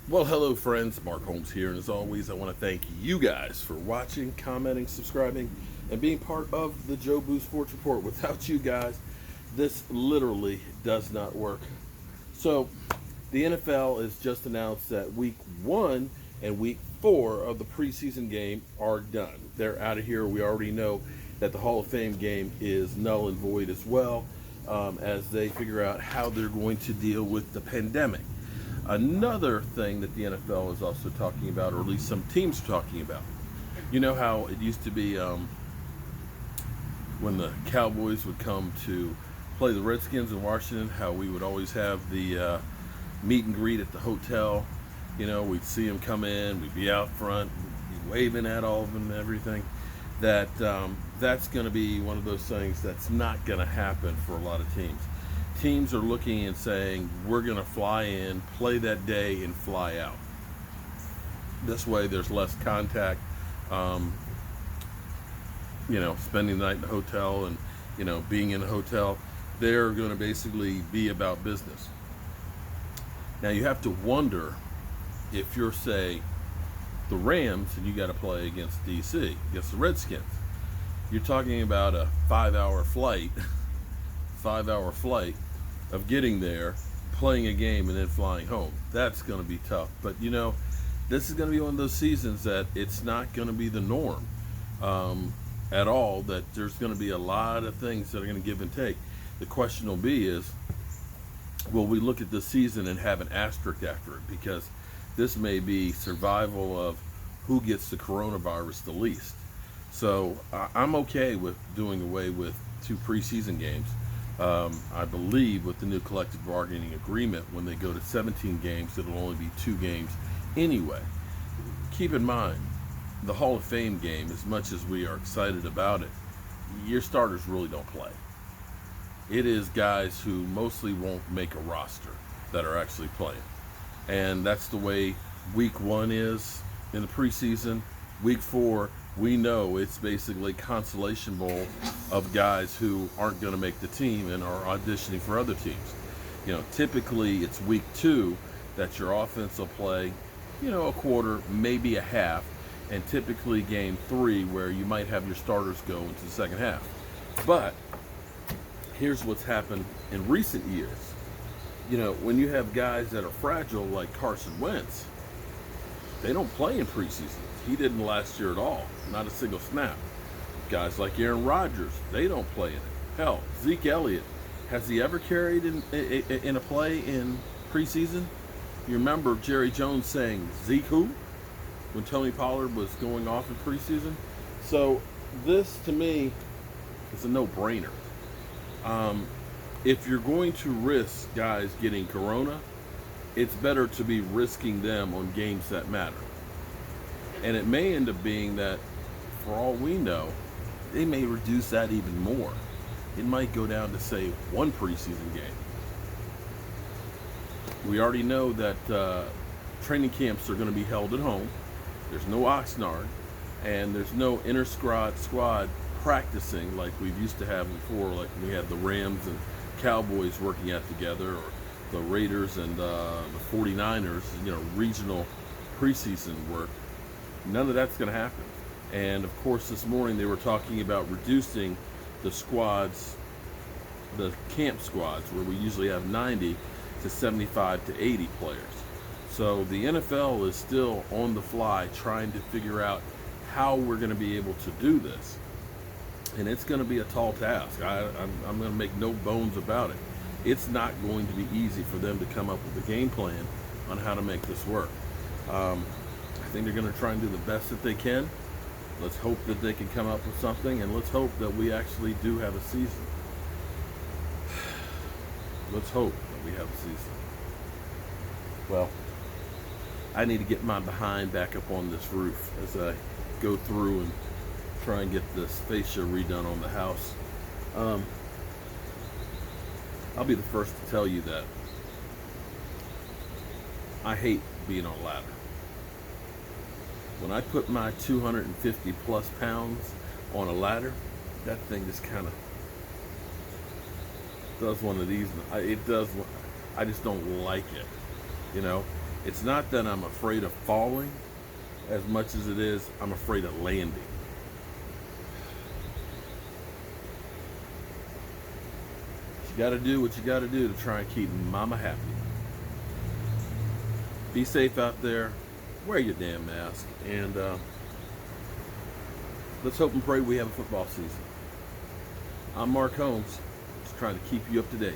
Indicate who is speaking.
Speaker 1: Well, hello, friends. Mark Holmes here, and as always, I want to thank you guys for watching, commenting, subscribing, and being part of the Joe Boo Sports Report. Without you guys, this literally does not work. So, the NFL has just announced that week one and week four of the preseason game are done. They're out of here. We already know that the Hall of Fame game is null and void as well, as they figure out how they're going to deal with the pandemic. Another thing that the NFL is also talking about, or at least some teams are talking about, you know how it used to be when the Cowboys would come to play the Redskins in Washington, how we would always have the meet and greet at the hotel. You know, we'd see them come in, we'd be out front, be waving at all of them and everything. That's going to be one of those things that's not going to happen for a lot of teams. Teams are looking and saying, we're going to fly in, play that day, and fly out. This way, there's less contact. Spending the night in the hotel and, being in a hotel. They're going to basically be about business. Now, you have to wonder if you're, say, the Rams and you got to play against DC, against the Redskins. You're talking about a 5-hour flight, 5-hour flight of getting there, playing a game, and then flying home. That's going to be tough. But, this is going to be one of those seasons that it's not going to be the norm at all, that there's going to be a lot of things that are going to give and take. The question will be is, will we look at this season and have an asterisk after it? Because this may be survival of who gets the coronavirus the least. So I'm okay with doing away with 2 preseason games. I believe with the new collective bargaining agreement, when they go to 17 games, it'll only be 2 games anyway. Keep in mind, the Hall of Fame game, as much as we are excited about it, your starters really don't play. It is guys who mostly won't make a roster that are actually playing. And that's the way week 1 is in the preseason. Week 4, we know it's basically consolation bowl of guys who aren't going to make the team and are auditioning for other teams. Typically it's week 2 that your offense will play, a quarter, maybe a half, and typically game 3 where you might have your starters go into the second half. But here's what's happened in recent years. When you have guys that are fragile like Carson Wentz, they don't play in preseason. He didn't last year at all, not a single snap. Guys like Aaron Rodgers, they don't play in it. Hell, Zeke Elliott, has he ever carried in a play in preseason? You remember Jerry Jones saying, Zeke who? When Tony Pollard was going off in preseason? So this, to me, is a no-brainer. If you're going to risk guys getting corona, it's better to be risking them on games that matter. And it may end up being that, for all we know, they may reduce that even more. It might go down to, say, 1 preseason game. We already know that training camps are going to be held at home. There's no Oxnard, and there's no squad practicing like we've used to have before, like we had the Rams and Cowboys working out together, or the Raiders and the 49ers, regional preseason work. None of that's going to happen. And of course, this morning they were talking about reducing the squads, the camp squads, where we usually have 90 to 75 to 80 players. So the NFL is still on the fly trying to figure out how we're going to be able to do this. And it's going to be a tall task. I'm going to make no bones about it. It's not going to be easy for them to come up with a game plan on how to make this work. I think they're going to try and do the best that they can. Let's hope that they can come up with something, and let's hope that we actually do have a season. Let's hope that we have a season. Well, I need to get my behind back up on this roof as I go through and try and get this fascia redone on the house. I'll be the first to tell you that I hate being on a ladder. When I put my 250 plus pounds on a ladder, that thing just kind of does one of these. It does. I just don't like it. It's not that I'm afraid of falling as much as it is I'm afraid of landing. You got to do what you got to do to try and keep mama happy. Be safe out there. Wear your damn mask. And let's hope and pray we have a football season. I'm Mark Holmes, just trying to keep you up to date.